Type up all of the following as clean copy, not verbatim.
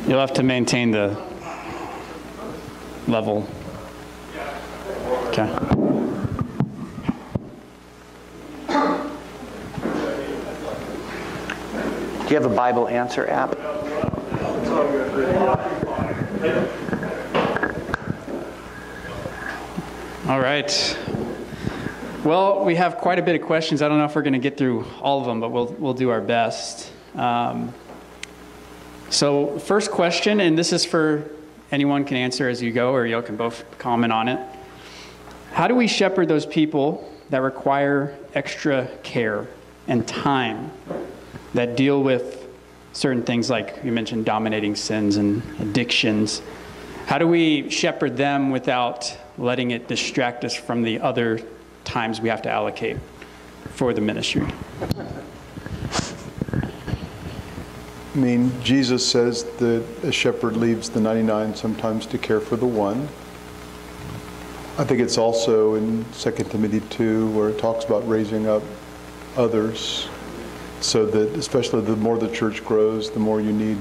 You'll have to maintain the level. Okay. Do you have a Bible Answer app? All right. Well, we have quite a bit of questions. I don't know if we're going to get through all of them, but we'll do our best. So first question, and this is for anyone can answer as you go, or y'all can both comment on it. How do we shepherd those people that require extra care and time, that deal with certain things like you mentioned, dominating sins and addictions? How do we shepherd them without letting it distract us from the other times we have to allocate for the ministry? I mean, Jesus says that a shepherd leaves the 99 sometimes to care for the one. I think it's also in 2 Timothy 2 where it talks about raising up others, so that especially the more the church grows, the more you need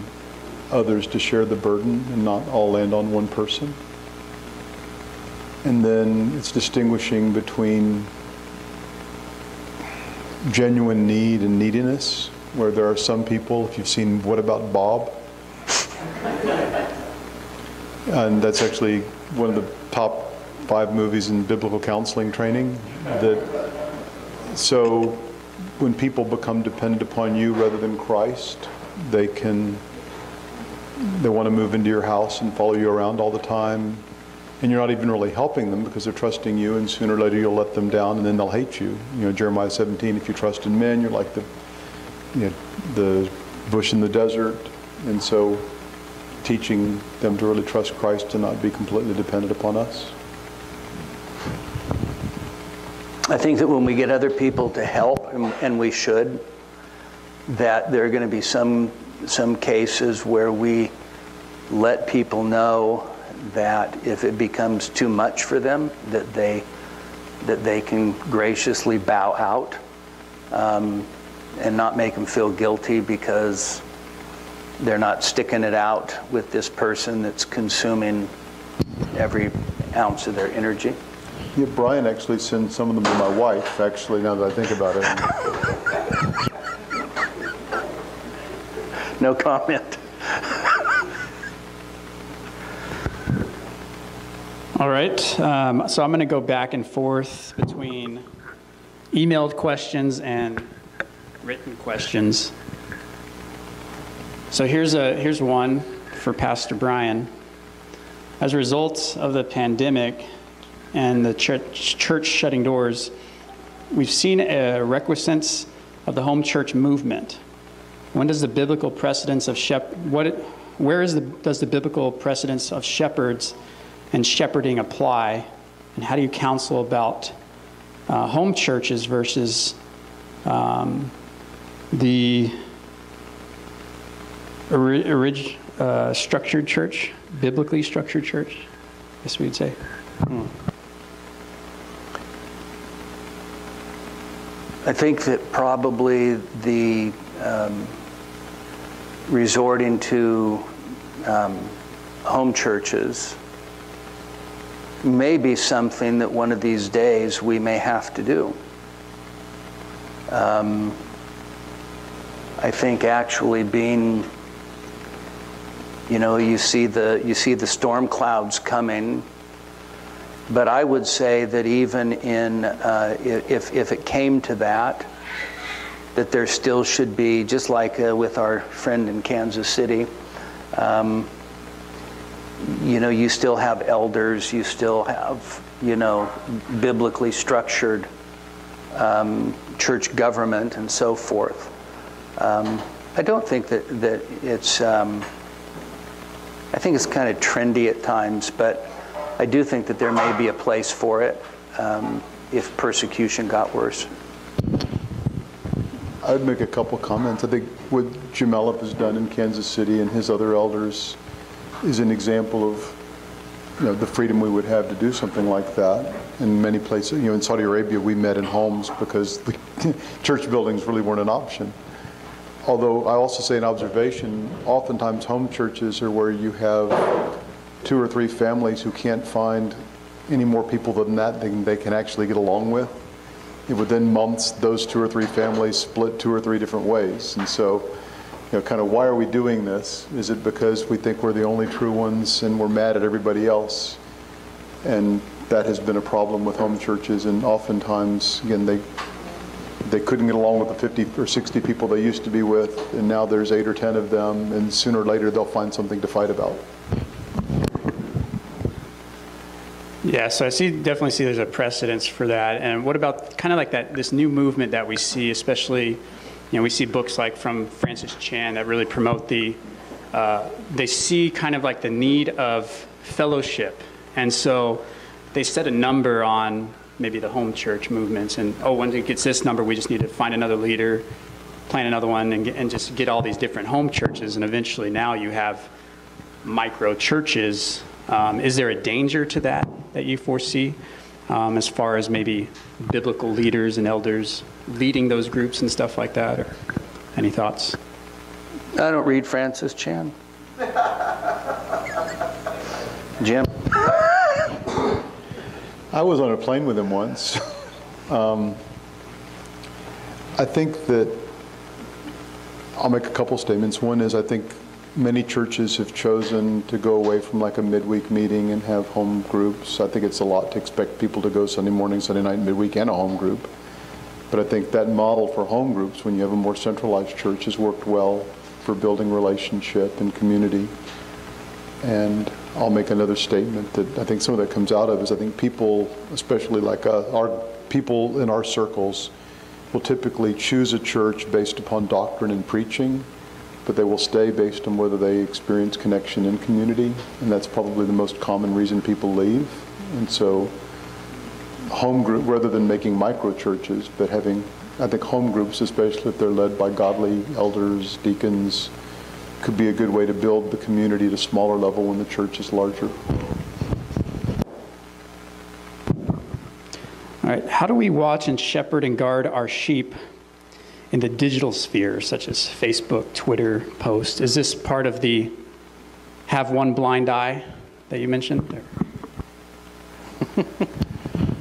others to share the burden and not all land on one person. And then it's distinguishing between genuine need and neediness, where there are some people, if you've seen What About Bob? And that's actually one of the top 5 movies in biblical counseling training. So when people become dependent upon you rather than Christ, they want to move into your house and follow you around all the time. And you're not even really helping them because they're trusting you, and sooner or later you'll let them down and then they'll hate you. You know, Jeremiah 17, if you trust in men, you're like the bush in the desert. And so teaching them to really trust Christ and not be completely dependent upon us. I think that when we get other people to help, and we should, that there are going to be some cases where we let people know that if it becomes too much for them, that they can graciously bow out, and not make them feel guilty because they're not sticking it out with this person that's consuming every ounce of their energy. Yeah, Brian actually sends some of them to my wife, actually, now that I think about it. No comment. All right, so I'm going to go back and forth between emailed questions and written questions. So here's one for Pastor Brian. As a result of the pandemic and the church shutting doors, we've seen a recrudescence of the home church movement. When does the biblical precedence of does the biblical precedence of shepherds and shepherding apply, and how do you counsel about home churches versus the structured church, biblically structured church, I guess we'd say? I think that probably the resorting to home churches may be something that one of these days we may have to do. I think actually being, you see the storm clouds coming, but I would say that even in if it came to that there still should be, just like with our friend in Kansas City, you still have elders, you still have, biblically structured church government and so forth. I don't think that it's, I think it's kind of trendy at times, but I do think that there may be a place for it if persecution got worse. I would make a couple comments. I think what Jim Elliff has done in Kansas City and his other elders is an example of the freedom we would have to do something like that. In many places, in Saudi Arabia, we met in homes because the church buildings really weren't an option. although I also say an observation, oftentimes home churches are where you have 2 or 3 families who can't find any more people than that they can actually get along with. And within months, those 2 or 3 families split 2 or 3 different ways. And so, kind of why are we doing this? Is it because we think we're the only true ones and we're mad at everybody else? And that has been a problem with home churches, and oftentimes, again, they couldn't get along with the 50 or 60 people they used to be with, and now there's 8 or 10 of them, and sooner or later they'll find something to fight about. Yeah, so definitely see there's a precedence for that. And what about kind of like this new movement that we see, especially, we see books like from Francis Chan that really promote they see kind of like the need of fellowship. And so they set a number on maybe the home church movements, and when it gets this number, we just need to find another leader, plant another one, and just get all these different home churches, and eventually now you have micro churches. Is there a danger to that you foresee as far as maybe biblical leaders and elders leading those groups and stuff like that? Or any thoughts? I don't read Francis Chan. Jim? I was on a plane with him once. I think that I'll make a couple statements. One is I think many churches have chosen to go away from like a midweek meeting and have home groups. I think it's a lot to expect people to go Sunday morning, Sunday night, midweek, and a home group. But I think that model for home groups, when you have a more centralized church, has worked well for building relationship and community. And I'll make another statement that I think some of that comes out of is I think people, especially like our people in our circles, will typically choose a church based upon doctrine and preaching, but they will stay based on whether they experience connection in community, and that's probably the most common reason people leave. And so home group, rather than making micro churches, but having, I think home groups, especially if they're led by godly elders, deacons, could be a good way to build the community at a smaller level when the church is larger. All right, how do we watch and shepherd and guard our sheep in the digital sphere, such as Facebook, Twitter, posts? Is this part of the have one blind eye that you mentioned?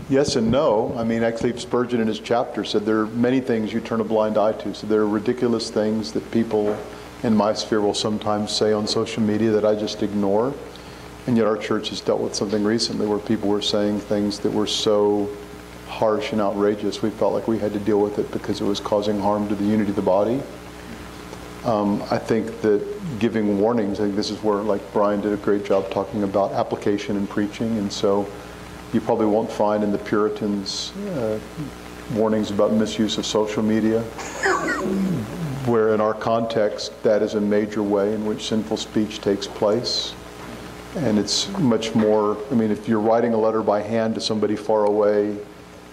Yes and no. I mean, actually, Spurgeon in his chapter said there are many things you turn a blind eye to. So there are ridiculous things that people in my sphere will sometimes say on social media that I just ignore. And yet our church has dealt with something recently where people were saying things that were so harsh and outrageous, we felt like we had to deal with it because it was causing harm to the unity of the body. I think that giving warnings, I think this is where, like Brian did a great job talking about application and preaching, and so you probably won't find in the Puritans warnings about misuse of social media, where in our context that is a major way in which sinful speech takes place. And it's much more, I mean, if you're writing a letter by hand to somebody far away,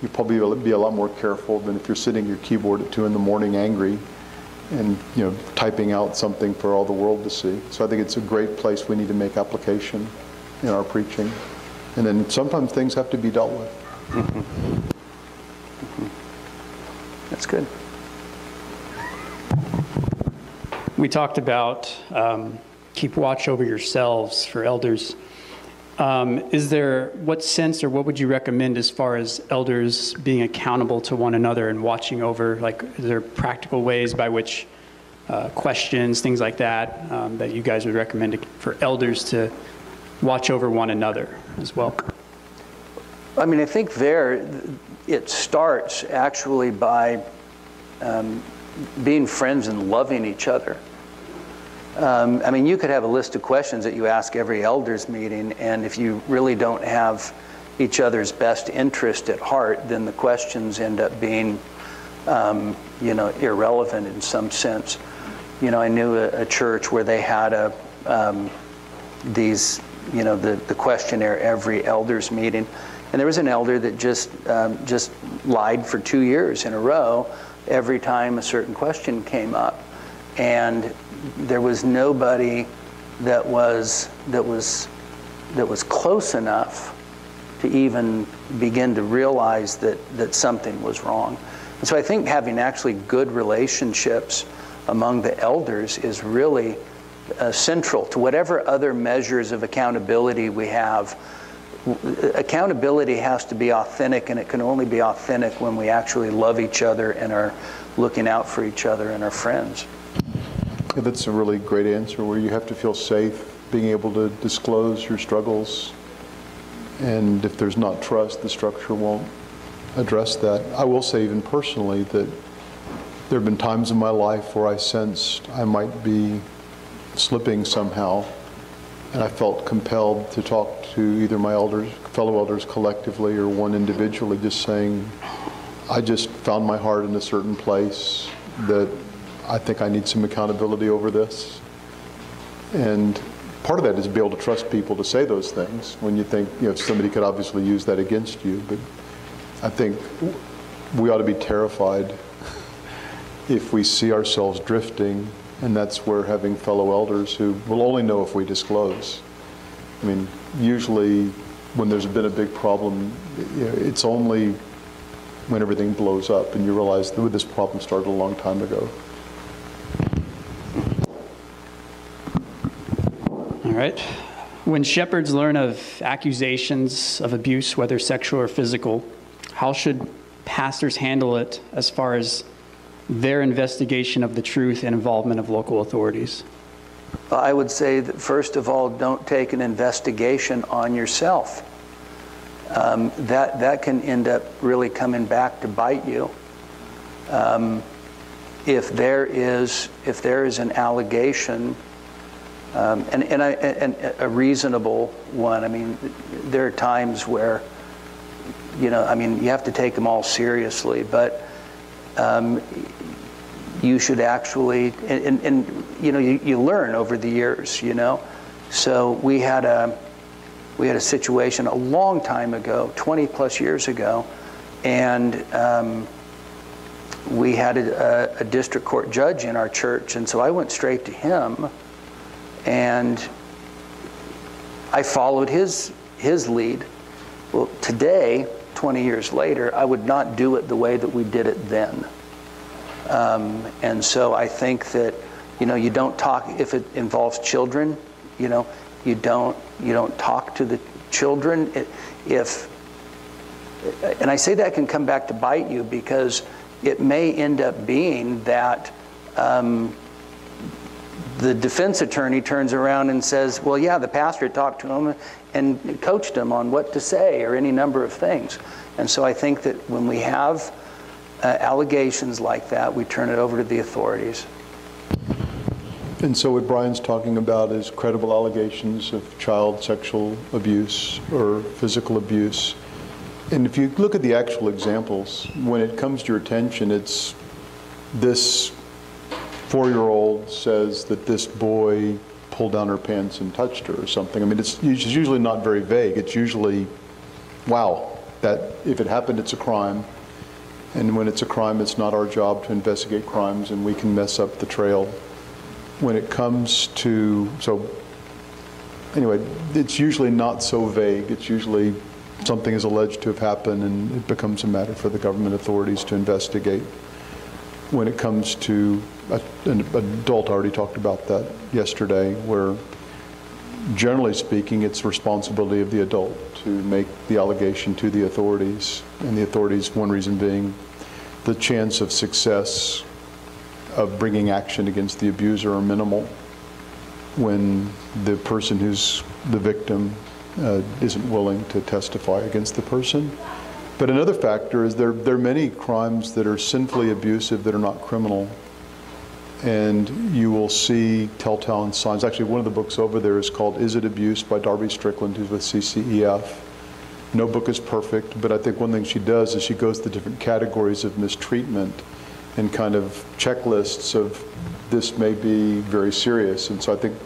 you probably will be a lot more careful than if you're sitting at your keyboard at 2 a.m. angry and typing out something for all the world to see. So I think it's a great place we need to make application in our preaching. And then sometimes things have to be dealt with. Mm-hmm. Mm-hmm. That's good. We talked about keep watch over yourselves for elders. Is there, what sense or what would you recommend as far as elders being accountable to one another and watching over, like, is there practical ways by which questions, things like that, that you guys would recommend for elders to watch over one another as well? I mean, I think it starts actually by being friends and loving each other. I mean, you could have a list of questions that you ask every elders meeting, and if you really don't have each other's best interest at heart, then the questions end up being, irrelevant in some sense. I knew a church where they had the questionnaire every elders meeting, and there was an elder that just lied for 2 years in a row every time a certain question came up, and there was nobody that was close enough to even begin to realize that something was wrong. And so I think having actually good relationships among the elders is really central to whatever other measures of accountability we have. Accountability has to be authentic, and it can only be authentic when we actually love each other and are looking out for each other and our friends. Yeah, that's a really great answer, where you have to feel safe being able to disclose your struggles. And if there's not trust, the structure won't address that. I will say, even personally, that there have been times in my life where I sensed I might be slipping somehow, and I felt compelled to talk to either my elders, fellow elders collectively, or one individually, just saying, I just found my heart in a certain place that I think I need some accountability over this. And part of that is to be able to trust people to say those things when you think, somebody could obviously use that against you. But I think we ought to be terrified if we see ourselves drifting, and that's where having fellow elders who will only know if we disclose. I mean, usually when there's been a big problem, it's only when everything blows up and you realize that this problem started a long time ago. All right. When shepherds learn of accusations of abuse, whether sexual or physical, how should pastors handle it as far as their investigation of the truth and involvement of local authorities? I would say that, first of all, don't take an investigation on yourself. That can end up really coming back to bite you. If there is an allegation, and a reasonable one. I mean, there are times where, you have to take them all seriously, but you should actually, you learn over the years, So we had a situation a long time ago, 20 plus years ago, and we had a district court judge in our church, and so I went straight to him, and I followed his lead. Well, today, 20 years later, I would not do it the way that we did it then. And so I think that, you don't talk, if it involves children, you don't talk to the children. And I say that can come back to bite you, because it may end up being that the defense attorney turns around and says, well, yeah, the pastor talked to him and coached him on what to say, or any number of things. And so I think that when we have allegations like that, we turn it over to the authorities. And so what Brian's talking about is credible allegations of child sexual abuse or physical abuse. And if you look at the actual examples, when it comes to your attention, it's this 4-year-old says that this boy pulled down her pants and touched her or something. I mean, it's usually not very vague. It's usually, wow, that if it happened, it's a crime. And when it's a crime, it's not our job to investigate crimes, and we can mess up the trail. When it comes to, so anyway, it's usually not so vague. It's usually something is alleged to have happened, and it becomes a matter for the government authorities to investigate. When it comes to an adult, I already talked about that yesterday, where generally speaking, it's the responsibility of the adult to make the allegation to the authorities. And the authorities, one reason being the chance of success of bringing action against the abuser are minimal when the person who's the victim isn't willing to testify against the person. But another factor is there are many crimes that are sinfully abusive that are not criminal. And you will see telltale signs. Actually, one of the books over there is called Is It Abuse by Darby Strickland, who's with CCEF. No book is perfect, but I think one thing she does is she goes to different categories of mistreatment and kind of checklists of this may be very serious. And so I think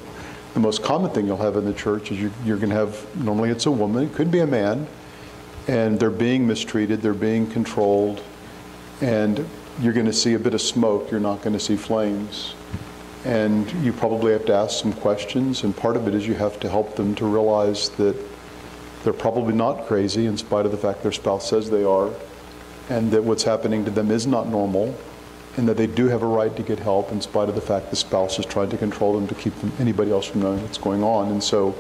the most common thing you'll have in the church is you're going to have, normally it's a woman, it could be a man, and they're being mistreated, they're being controlled, and you're going to see a bit of smoke, you're not going to see flames. And you probably have to ask some questions, and part of it is you have to help them to realize that they're probably not crazy in spite of the fact their spouse says they are, and that what's happening to them is not normal, and that they do have a right to get help in spite of the fact the spouse has tried to control them to keep anybody else from knowing what's going on. And so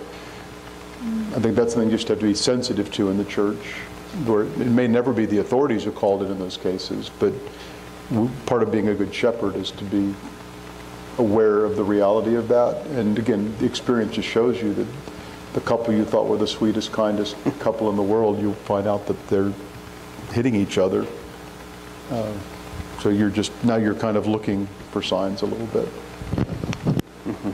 I think that's something you just have to be sensitive to in the church, where it may never be the authorities who called it in those cases, but part of being a good shepherd is to be aware of the reality of that. And again, the experience just shows you that the couple you thought were the sweetest, kindest couple in the world, you'll find out that they're hitting each other. So now you're kind of looking for signs a little bit. Mm-hmm.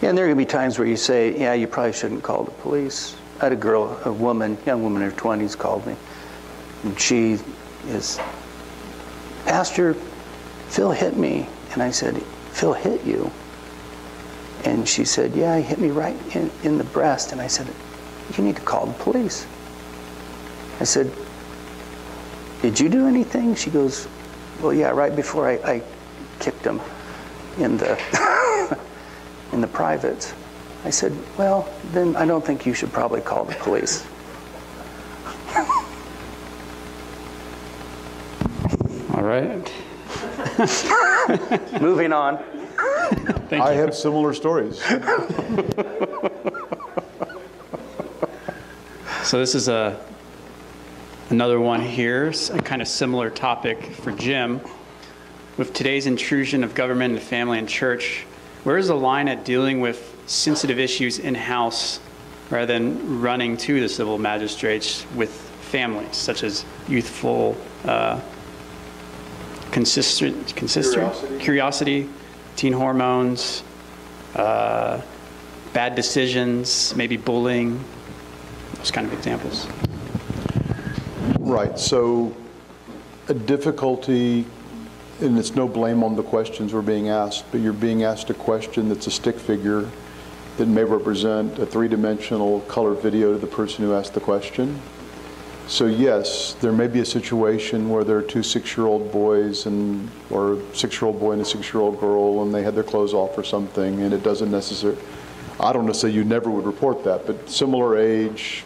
Yeah, and there are going to be times where you say, yeah, you probably shouldn't call the police. I had young woman in her 20s called me, and she is, Pastor, Phil hit me. And I said, Phil hit you? And she said, yeah, he hit me right in the breast. And I said, you need to call the police. I said, did you do anything? She goes, well, yeah, right before I kicked him in the in the privates. I said, well, then I don't think you should probably call the police. All right. Moving on. Thank you. I have similar stories. So this is another one here, a kind of similar topic for Jim. With today's intrusion of government and family and church, where is the line at dealing with sensitive issues in-house rather than running to the civil magistrates with families, such as youthful curiosity, teen hormones, bad decisions, maybe bullying, those kind of examples? Right, so a difficulty, and it's no blame on the questions we're being asked, but you're being asked a question that's a stick figure that may represent a three-dimensional color video to the person who asked the question. So yes, there may be a situation where there are two 6-year-old boys or a 6-year-old boy and a 6-year-old girl, and they had their clothes off or something, and it doesn't necessarily, I don't know, say you never would report that, but similar age,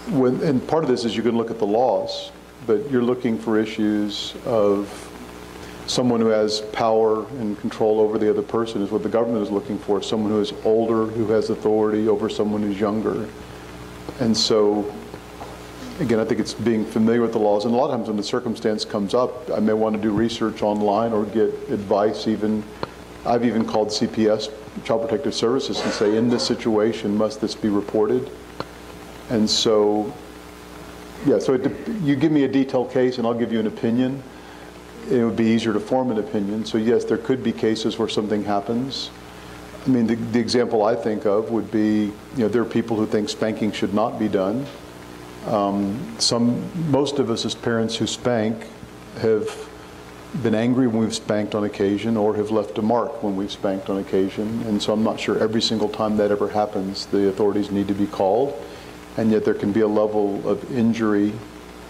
and part of this is you can look at the laws, but you're looking for issues of someone who has power and control over the other person is what the government is looking for, someone who is older, who has authority over someone who's younger. And so, again, I think it's being familiar with the laws, and a lot of times when the circumstance comes up, I may want to do research online or get advice even. I've even called CPS, Child Protective Services, and say, in this situation, must this be reported? And so, yeah, so you give me a detailed case and I'll give you an opinion. It would be easier to form an opinion. So yes, there could be cases where something happens. I mean, the example I think of would be, there are people who think spanking should not be done. Most of us as parents who spank have been angry when we've spanked on occasion or have left a mark when we've spanked on occasion. And so I'm not sure every single time that ever happens, the authorities need to be called. And yet there can be a level of injury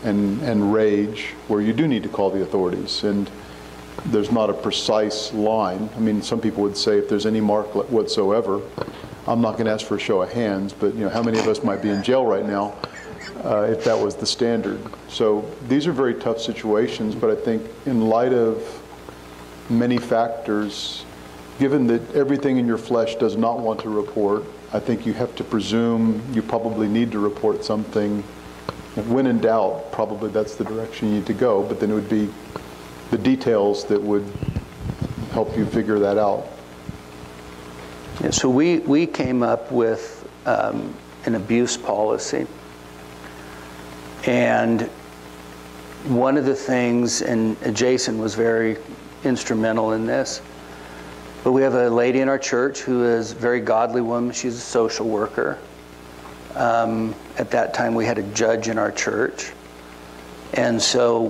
and rage where you do need to call the authorities. And there's not a precise line. I mean, some people would say if there's any mark whatsoever, I'm not going to ask for a show of hands, but how many of us might be in jail right now if that was the standard? So these are very tough situations, but I think in light of many factors, given that everything in your flesh does not want to report, I think you have to presume you probably need to report something. When in doubt, probably that's the direction you need to go, but then it would be the details that would help you figure that out. Yeah, so we came up with an abuse policy. And one of the things, and Jason was very instrumental in this, but we have a lady in our church who is a very godly woman. She's a social worker. At that time, we had a judge in our church. And so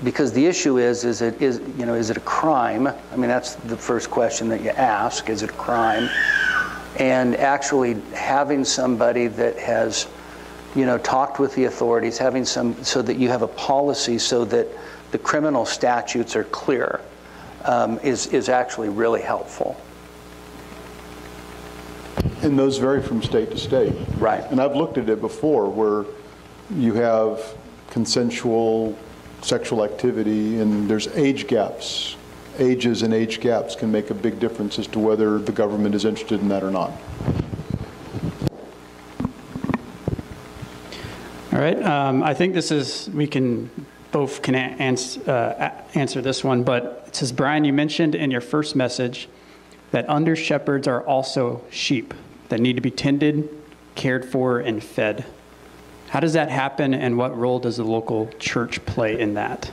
because the issue is it a crime? I mean, that's the first question that you ask, is it a crime? And actually having somebody that has, talked with the authorities, so that you have a policy so that the criminal statutes are clear, is actually really helpful. And those vary from state to state. Right. And I've looked at it before where you have consensual sexual activity, and there's age gaps. Ages and age gaps can make a big difference as to whether the government is interested in that or not. All right, I think we can answer this one, but it says, Brian, you mentioned in your first message that under shepherds are also sheep that need to be tended, cared for, and fed. How does that happen, and what role does the local church play in that?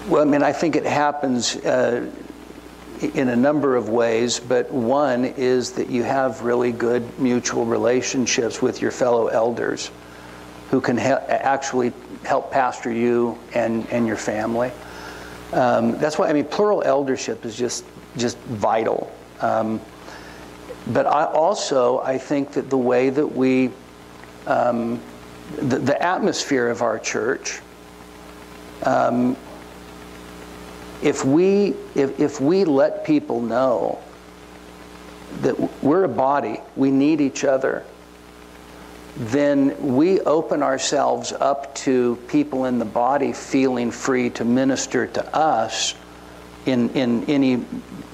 Well, I mean, I think it happens in a number of ways, but one is that you have really good mutual relationships with your fellow elders who can actually help pastor you and your family. That's why, I mean, plural eldership is just vital. But I think that the way that we, the atmosphere of our church, if we let people know that we're a body, we need each other, then we open ourselves up to people in the body feeling free to minister to us in any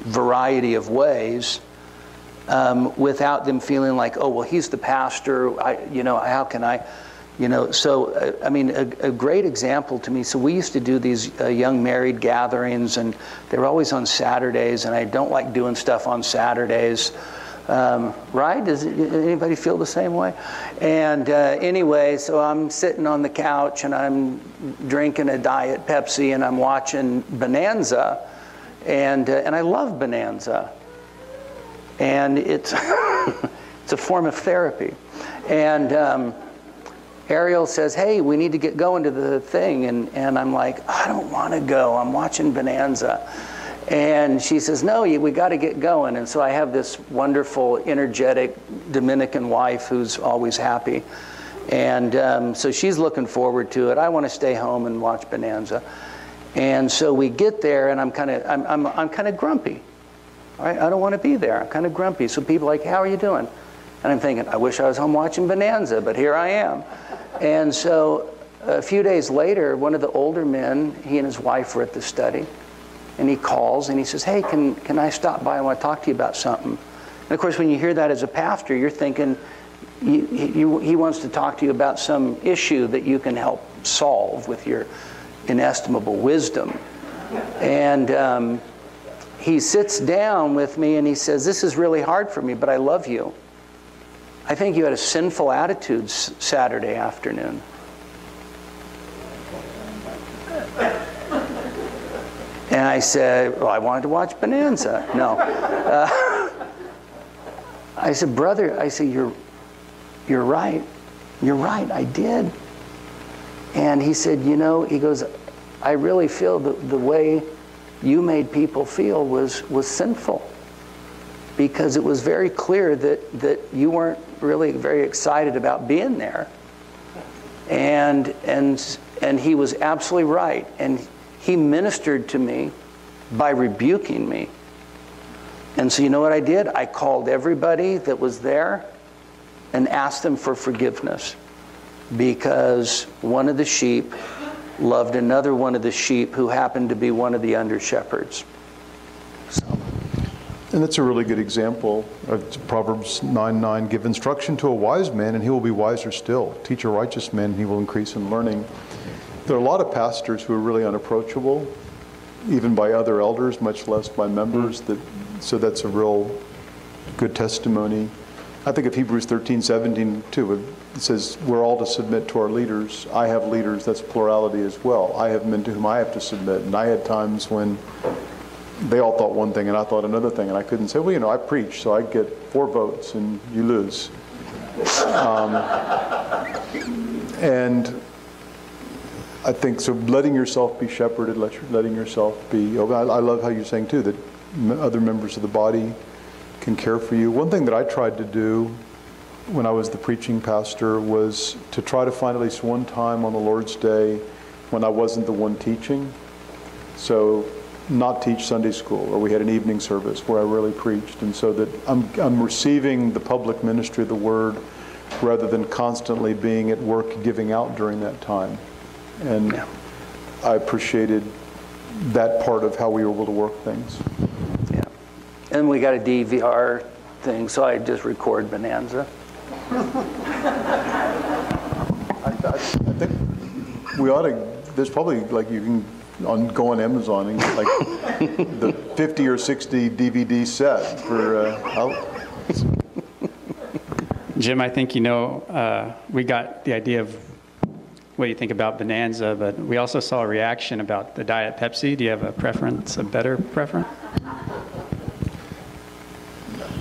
variety of ways, without them feeling like, oh, well, he's the pastor, how can I? So, I mean, a great example to me, so we used to do these young married gatherings, and they were always on Saturdays, and I don't like doing stuff on Saturdays, right? Does anybody feel the same way? And anyway, so I'm sitting on the couch, and I'm drinking a Diet Pepsi, and I'm watching Bonanza, and I love Bonanza. And it's, it's a form of therapy. And Ariel says, hey, we need to get going to the thing. And I'm like, I don't want to go. I'm watching Bonanza. And she says, no, we got to get going. And so I have this wonderful, energetic Dominican wife who's always happy. And so she's looking forward to it. I want to stay home and watch Bonanza. And so we get there, and I'm kind of grumpy. Right? I don't want to be there. I'm kind of grumpy. So people are like, how are you doing? And I'm thinking, I wish I was home watching Bonanza, but here I am. And so a few days later, one of the older men, he and his wife were at the study, and he calls and he says, hey, can I stop by? I want to talk to you about something. And of course, when you hear that as a pastor, you're thinking he wants to talk to you about some issue that you can help solve with your inestimable wisdom. And he sits down with me and he says, this is really hard for me, but I love you. I think you had a sinful attitude Saturday afternoon. And I said, well, I wanted to watch Bonanza. No. I said, brother, you're right. You're right, I did. And he said, he goes, I really feel the way you made people feel was sinful. Because it was very clear that you weren't really very excited about being there. And he was absolutely right. And he ministered to me by rebuking me. And so you know what I did? I called everybody that was there and asked them for forgiveness. Because one of the sheep loved another one of the sheep who happened to be one of the under shepherds. And that's a really good example of Proverbs 9:9. Give instruction to a wise man, and he will be wiser still. Teach a righteous man, and he will increase in learning. There are a lot of pastors who are really unapproachable, even by other elders, much less by members. So that's a real good testimony. I think of Hebrews 13:17 too. It says we're all to submit to our leaders. I have leaders. That's plurality as well. I have men to whom I have to submit. And I had times when they all thought one thing and I thought another thing, and I couldn't say, well, I preach, so I get 4 votes and you lose. And I think so. Letting yourself be shepherded, letting yourself be. I love how you're saying too that other members of the body can care for you. One thing that I tried to do when I was the preaching pastor was to try to find at least one time on the Lord's Day when I wasn't the one teaching. So not teach Sunday school, or we had an evening service where I really preached, and so that I'm receiving the public ministry of the Word rather than constantly being at work giving out during that time. And Yeah. I appreciated that part of how we were able to work things. Yeah. And we got a DVR thing, so I just record Bonanza. I think we ought to, there's probably, like, you can go on Amazon and get like the 50 or 60 DVD set for, Jim, I think we got the idea of what you think about Bonanza, but we also saw a reaction about the Diet Pepsi. Do you have a preference, a better preference?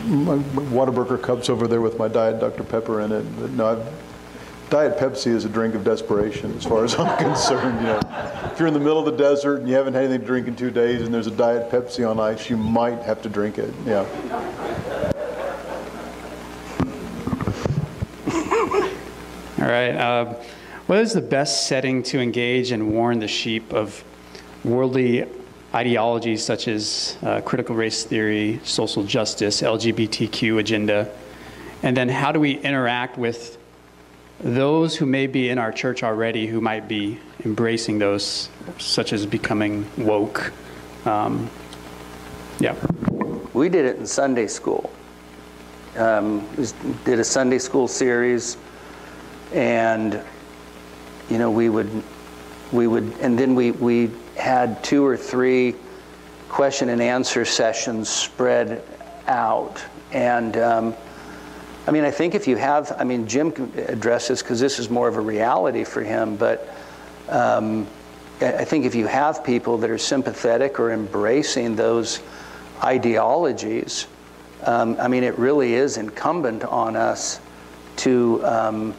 my Whataburger cup's over there with my Diet Dr. Pepper in it. But no, Diet Pepsi is a drink of desperation as far as I'm concerned. If you're in the middle of the desert and you haven't had anything to drink in 2 days and there's a Diet Pepsi on ice, you might have to drink it. Yeah. All right. What is the best setting to engage and warn the sheep of worldly ideologies such as critical race theory, social justice, LGBTQ agenda? And then how do we interact with those who may be in our church already who might be embracing those, such as becoming woke? Yeah. We did it in Sunday school. We did a Sunday school series, and we would, and then we had 2 or 3 question and answer sessions spread out. And I think if you have, Jim can address this because this is more of a reality for him, but I think if you have people that are sympathetic or embracing those ideologies, it really is incumbent on us to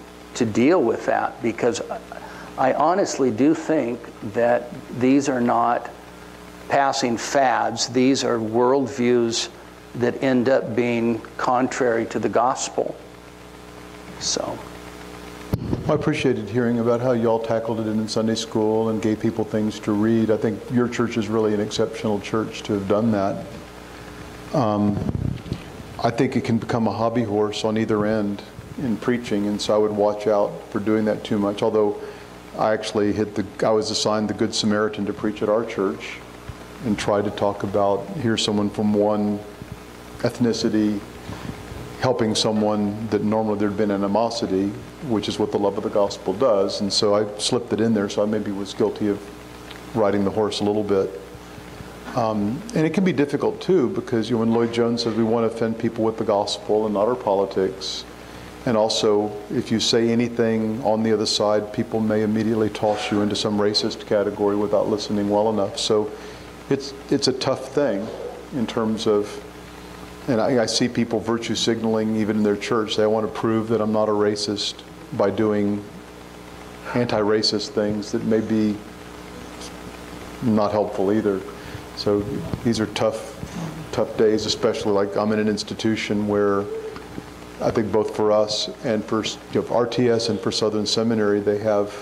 deal with that, because I honestly do think that these are not passing fads. These are worldviews that end up being contrary to the gospel. So. I appreciated hearing about how y'all tackled it in Sunday school and gave people things to read. I think your church is really an exceptional church to have done that. I think it can become a hobby horse on either end in preaching, and so I would watch out for doing that too much. Although I actually I was assigned the Good Samaritan to preach at our church and try to talk about, here's someone from one ethnicity helping someone that normally there'd been animosity, which is what the love of the gospel does. And so I slipped it in there, so I maybe was guilty of riding the horse a little bit. And it can be difficult too, because when Lloyd Jones says we want to offend people with the gospel and not our politics, and also if you say anything on the other side, people may immediately toss you into some racist category without listening well enough. So it's a tough thing in terms of, and I see people virtue signaling even in their church. They want to prove that I'm not a racist by doing anti-racist things that may be not helpful either. So these are tough days, especially like I'm in an institution where I think both for us and for RTS and for Southern Seminary, they have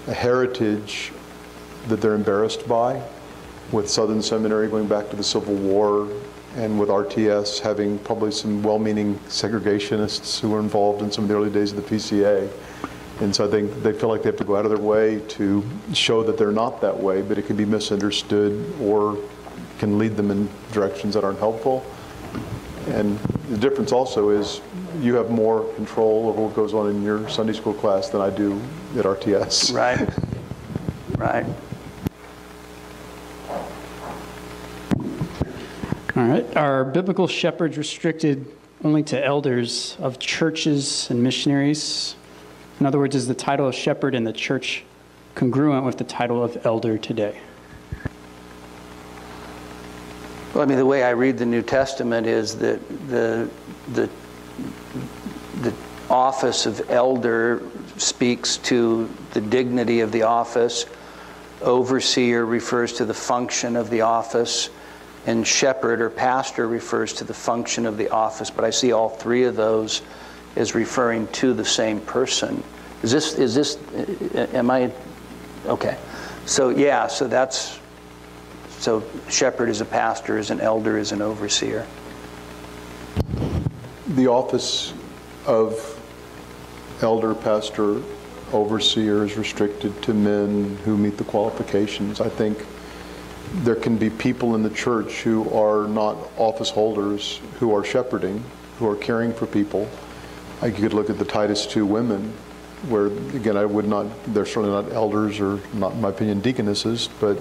a heritage that they're embarrassed by, with Southern Seminary going back to the Civil War, and with RTS having probably some well-meaning segregationists who were involved in some of the early days of the PCA. And so I think they feel like they have to go out of their way to show that they're not that way, but it can be misunderstood or can lead them in directions that aren't helpful. And the difference also is you have more control over what goes on in your Sunday school class than I do at RTS. Right. Right. All right. Are biblical shepherds restricted only to elders of churches and missionaries? In other words, is the title of shepherd in the church congruent with the title of elder today? Well, the way I read the New Testament is that the office of elder speaks to the dignity of the office. Overseer refers to the function of the office. And shepherd or pastor refers to the function of the office. But I see all 3 of those as referring to the same person. Am I, okay. So shepherd is a pastor, is an elder, is an overseer. The office of elder, pastor, overseer is restricted to men who meet the qualifications. I think there can be people in the church who are not office holders, who are shepherding, who are caring for people. You could look at the Titus 2 women, where, again, they're certainly not elders or, not in my opinion, deaconesses, but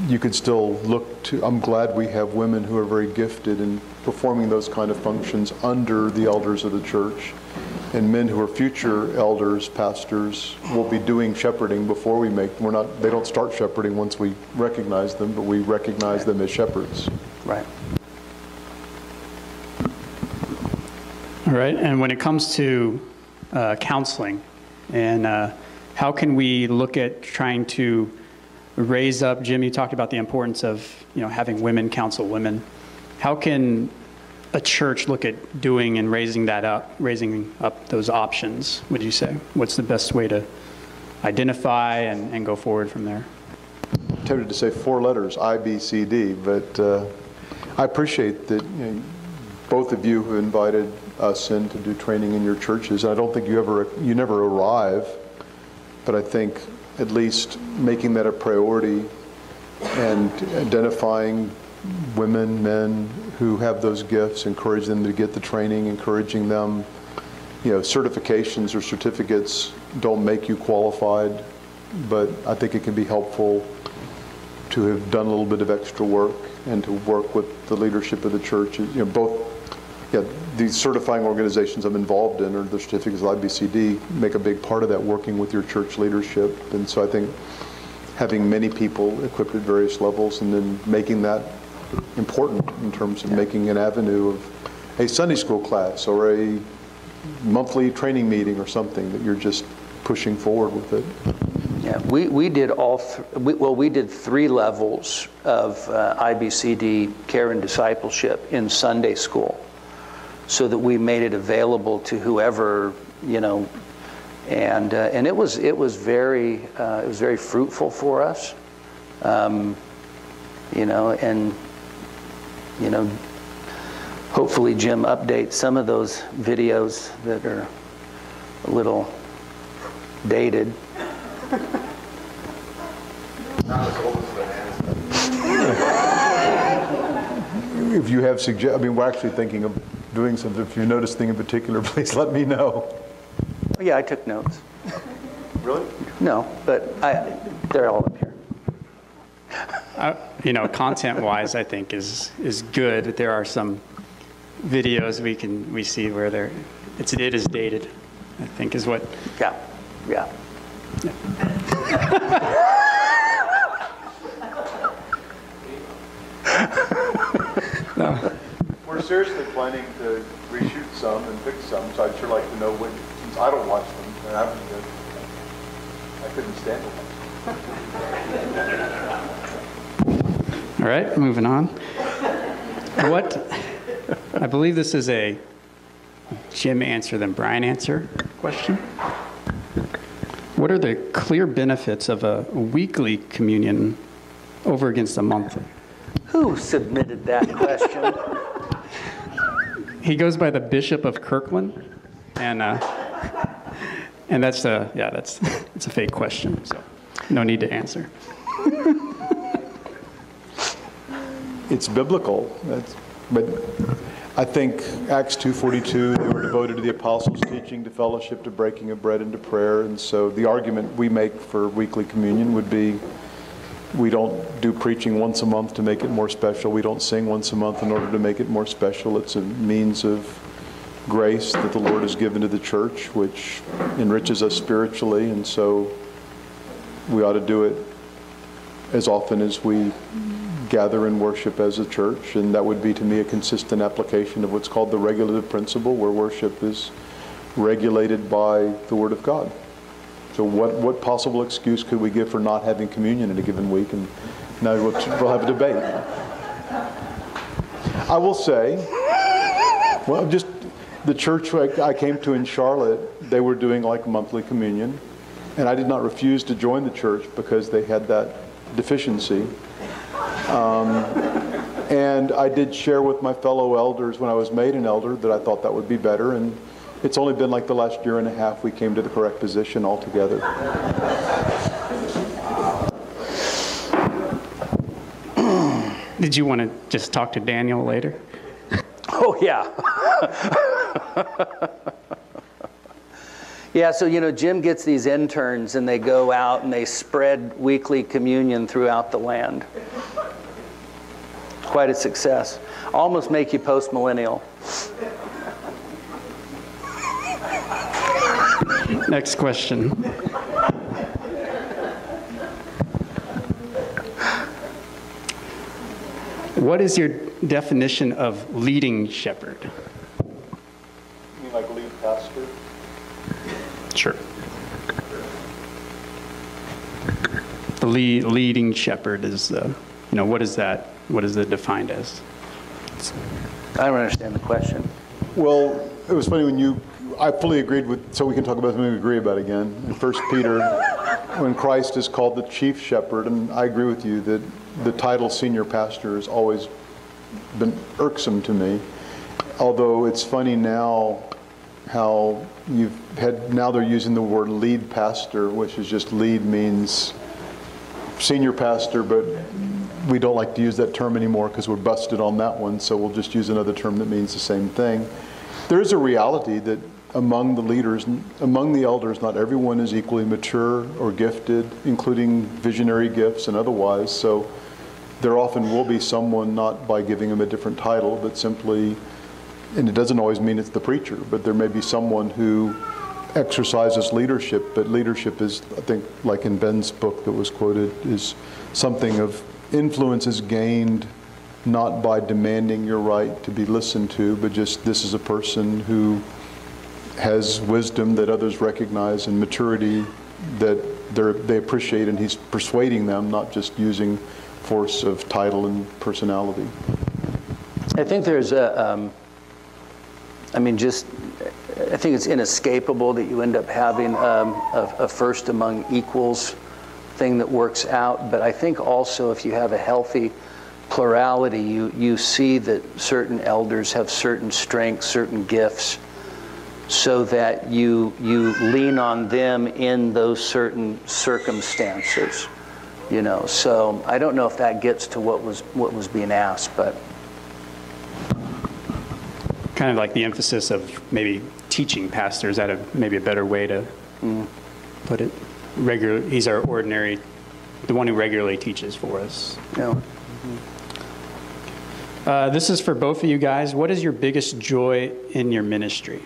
you could still look to, I'm glad we have women who are very gifted in performing those kind of functions under the elders of the church. And men who are future elders, pastors, will be doing shepherding before they don't start shepherding once we recognize them, but we recognize them as shepherds. Right. All right, and when it comes to counseling, and how can we look at trying to raise up, Jim, you talked about the importance of having women counsel women. How can a church look at doing and raising up those options, would you say? What's the best way to identify and go forward from there? I'm tempted to say 4 letters, I, B, C, D, but I appreciate that both of you have invited us in to do training in your churches. I don't think you never arrive, but I think at least making that a priority and identifying women, men who have those gifts, encourage them to get the training, encouraging them. Certifications or certificates don't make you qualified, but I think it can be helpful to have done a little bit of extra work and to work with the leadership of the church. These certifying organizations I'm involved in, or the certificates of IBCD, make a big part of that, working with your church leadership. And so I think having many people equipped at various levels and then making that important in terms of making an avenue of a Sunday school class or a monthly training meeting or something that you're just pushing forward with it. Yeah, we did we did 3 levels of IBCD care and discipleship in Sunday school, so that we made it available to whoever, and it was very fruitful for us, hopefully Jim updates some of those videos that are a little dated. If you have we're actually thinking of doing something. If you notice anything in particular, please let me know. Yeah, I took notes. Really? No, but they're all up here. Content-wise, I think is good. There are some videos we see where it is dated, I think is what. Yeah. No. We're seriously planning to reshoot some and fix some, so I'd sure like to know since I don't watch them, and I couldn't stand them. All right, moving on. I believe this is a Jim answer then Brian answer question. What are the clear benefits of a weekly communion over against a monthly? Who submitted that question? He goes by the Bishop of Kirkland, and it's a fake question, so no need to answer. It's biblical, but I think Acts 2:42, they were devoted to the apostles' teaching, to fellowship, to breaking of bread, and to prayer. And so the argument we make for weekly communion would be, we don't do preaching once a month to make it more special. We don't sing once a month in order to make it more special. It's a means of grace that the Lord has given to the church, which enriches us spiritually. And so we ought to do it as often as we gather and worship as a church. And that would be, to me, a consistent application of what's called the regulative principle, where worship is regulated by the Word of God. So what possible excuse could we give for not having communion in a given week? And now we'll have a debate. I will say, just the church I came to in Charlotte, they were doing like monthly communion. And I did not refuse to join the church because they had that deficiency. And I did share with my fellow elders when I was made an elder that I thought that would be better. And It's only been like the last year and a half we came to the correct position altogether. Did you want to just talk to Daniel later? Oh, yeah. Yeah, so, Jim gets these interns, and they go out and they spread weekly communion throughout the land. Quite a success. Almost make you post-millennial. Next question. What is your definition of leading shepherd? You mean like lead pastor? Sure. The leading shepherd is, what is that? What is it defined as? I don't understand the question. Well, it was funny I fully agreed with, so we can talk about something we agree about again. In 1 Peter, when Christ is called the chief shepherd, and I agree with you that the title senior pastor has always been irksome to me. Although it's funny now how now they're using the word lead pastor, which is just lead means senior pastor, but we don't like to use that term anymore because we're busted on that one, so we'll just use another term that means the same thing. There is a reality that among the leaders, among the elders, not everyone is equally mature or gifted, including visionary gifts and otherwise. So there often will be someone, not by giving them a different title, but simply, and it doesn't always mean it's the preacher, but there may be someone who exercises leadership, but leadership is, I think, like in Ben's book that was quoted, is something of influence is gained not by demanding your right to be listened to, but just this is a person who has wisdom that others recognize and maturity that they appreciate, and he's persuading them, not just using force of title and personality. I think there's I think it's inescapable that you end up having a first among equals thing that works out. But I think also if you have a healthy plurality, you see that certain elders have certain strengths, certain gifts, so that you lean on them in those certain circumstances. So I don't know if that gets to what was being asked, but Kind of like the emphasis of maybe teaching pastors, maybe a better way to put it. He's our ordinary, the one who regularly teaches for us. Yeah. This is for both of you guys. What is your biggest joy in your ministry?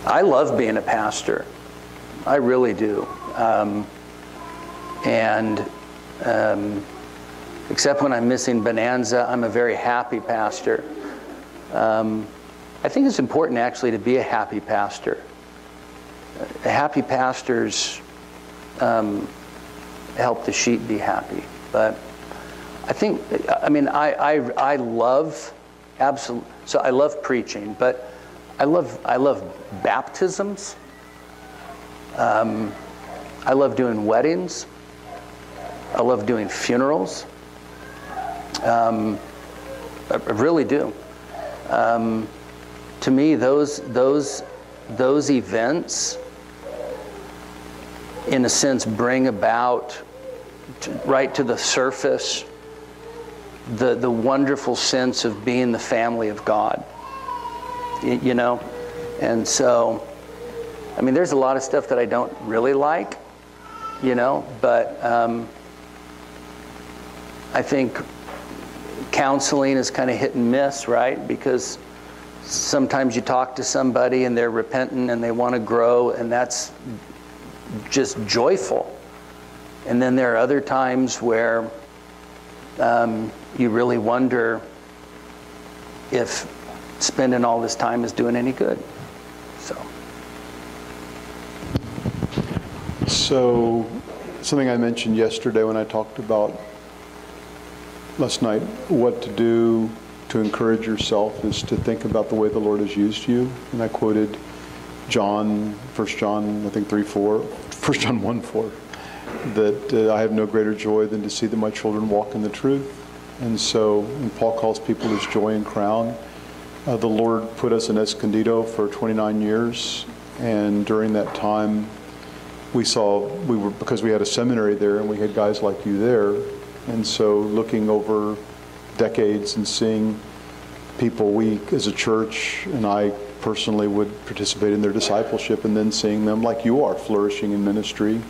I love being a pastor. I really do. Except when I'm missing Bonanza, I'm a very happy pastor. I think it's important actually to be a happy pastor. Happy pastors help the sheep be happy. But I love absolute. So I love preaching, but I love baptisms. I love doing weddings. I love doing funerals. I really do. To me, those events, in a sense, bring about right to the surface the wonderful sense of being the family of God. And so, there's a lot of stuff that I don't really like, but I think counseling is kind of hit and miss, right? Because sometimes you talk to somebody and they're repentant and they want to grow, and that's just joyful. And then there are other times where you really wonder if spending all this time is doing any good. So something I mentioned yesterday when I talked about last night, what to do to encourage yourself is to think about the way the Lord has used you. And I quoted John, 1 John, I think 1 John 1:4, that I have no greater joy than to see that my children walk in the truth. And so when Paul calls people his joy and crown, the Lord put us in Escondido for 29 years. And during that time, because we had a seminary there and we had guys like you there. And so looking over decades and seeing people, we as a church, and I personally would participate in their discipleship, and then seeing them like you are flourishing in ministry.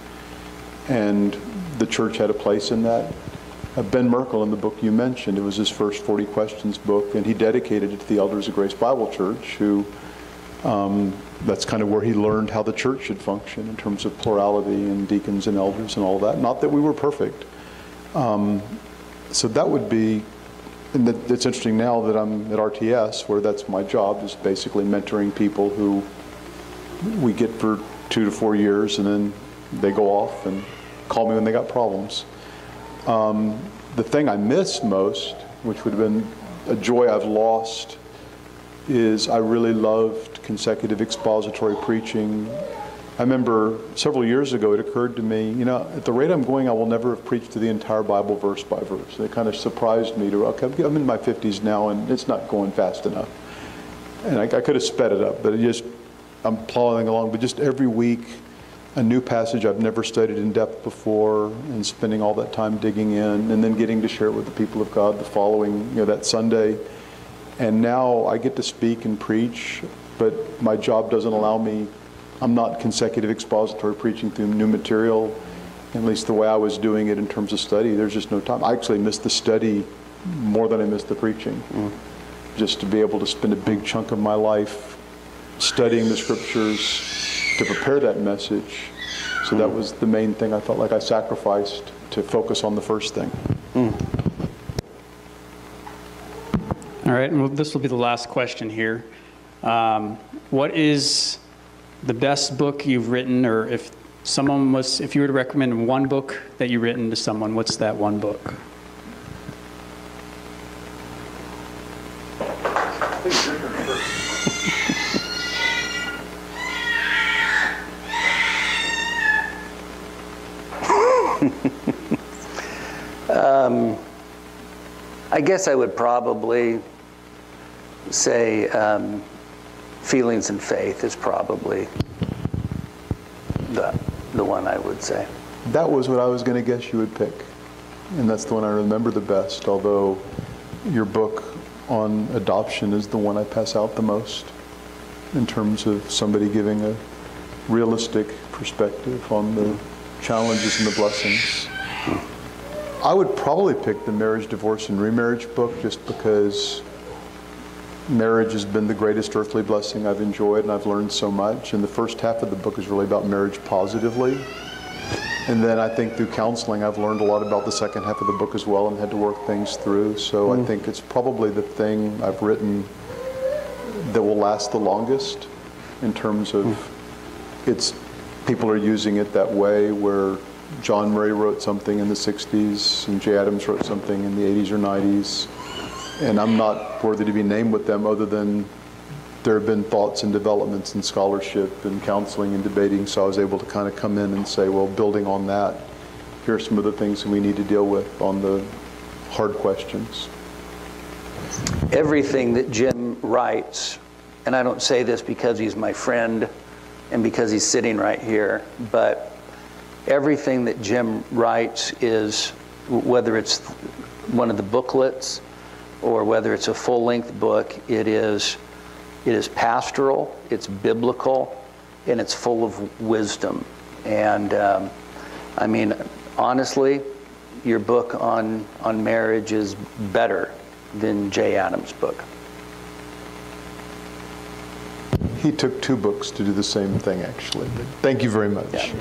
And the church had a place in that. Ben Merkel, in the book you mentioned, it was his first 40 Questions book, and he dedicated it to the elders of Grace Bible Church, who that's kind of where he learned how the church should function in terms of plurality and deacons and elders and all that. Not that we were perfect. So that would be, and it's interesting now that I'm at RTS, where that's my job, is basically mentoring people who we get for 2 to 4 years, and then they go off and call me when they got problems. The thing I miss most, which would have been a joy I've lost, is I really loved consecutive expository preaching. I remember several years ago it occurred to me, at the rate I'm going, I will never have preached to the entire Bible verse by verse. It kind of surprised me okay, I'm in my 50s now and it's not going fast enough. And I could have sped it up, but I'm plowing along. But just every week, a new passage I've never studied in depth before, and spending all that time digging in, and then getting to share it with the people of God the following, that Sunday. And now I get to speak and preach, but my job doesn't allow me. I'm not consecutive expository preaching through new material, at least the way I was doing it in terms of study. There's just no time. I actually miss the study more than I miss the preaching. Just to be able to spend a big chunk of my life studying the scriptures to prepare that message. So that was the main thing I felt like I sacrificed to focus on the first thing. All right, and this will be the last question here. What is the best book you've written, or if you were to recommend one book that you've written to someone, what's that one book? I guess I would probably say Feelings and Faith is probably the one I would say. That was what I was going to guess you would pick. And that's the one I remember the best, although your book on adoption is the one I pass out the most in terms of somebody giving a realistic perspective on the challenges and the blessings. I would probably pick the Marriage, Divorce, and Remarriage book, just because marriage has been the greatest earthly blessing I've enjoyed, and I've learned so much. And the first half of the book is really about marriage positively. And then I think through counseling, I've learned a lot about the second half of the book as well and had to work things through. So I think it's probably the thing I've written that will last the longest in terms of people are using it that way, where John Murray wrote something in the 60s and Jay Adams wrote something in the 80s or 90s. And I'm not worthy to be named with them, other than there have been thoughts and developments in scholarship and counseling and debating. So I was able to kind of come in and say, well, building on that, here are some of the things that we need to deal with on the hard questions. Everything that Jim writes, and I don't say this because he's my friend and because he's sitting right here, but everything that Jim writes is, whether it's one of the booklets or whether it's a full-length book, it is pastoral, it's biblical, and it's full of wisdom. And I mean, honestly, your book on marriage is better than Jay Adams' book. He took 2 books to do the same thing, actually. But thank you very much. Yeah.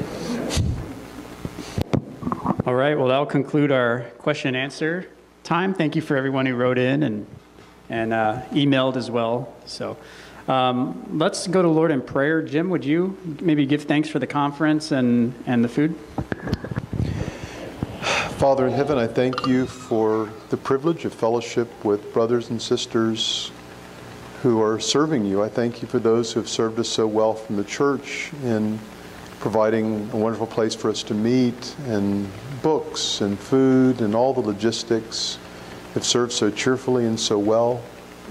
All right, well, that'll conclude our question and answer time. Thank you for everyone who wrote in and emailed as well. So let's go to Lord in prayer. Jim, would you maybe give thanks for the conference and the food? Father in heaven, I thank you for the privilege of fellowship with brothers and sisters who are serving you. I thank you for those who have served us so well from the church in providing a wonderful place for us to meet, and books and food and all the logistics. have served so cheerfully and so well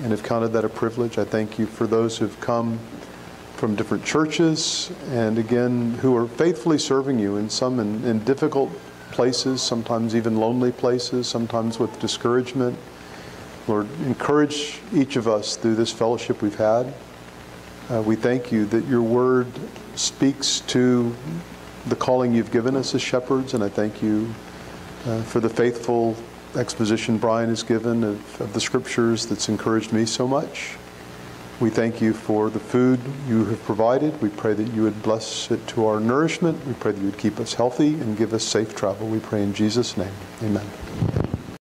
and have counted that a privilege. I thank you for those who've come from different churches and again, who are faithfully serving you in some in difficult places, sometimes even lonely places, sometimes with discouragement. Lord, encourage each of us through this fellowship we've had. We thank you that your word speaks to the calling you've given us as shepherds, and I thank you for the faithful exposition Brian has given of the scriptures that's encouraged me so much. We thank you for the food you have provided. We pray that you would bless it to our nourishment. We pray that you would keep us healthy and give us safe travel. We pray in Jesus' name. Amen.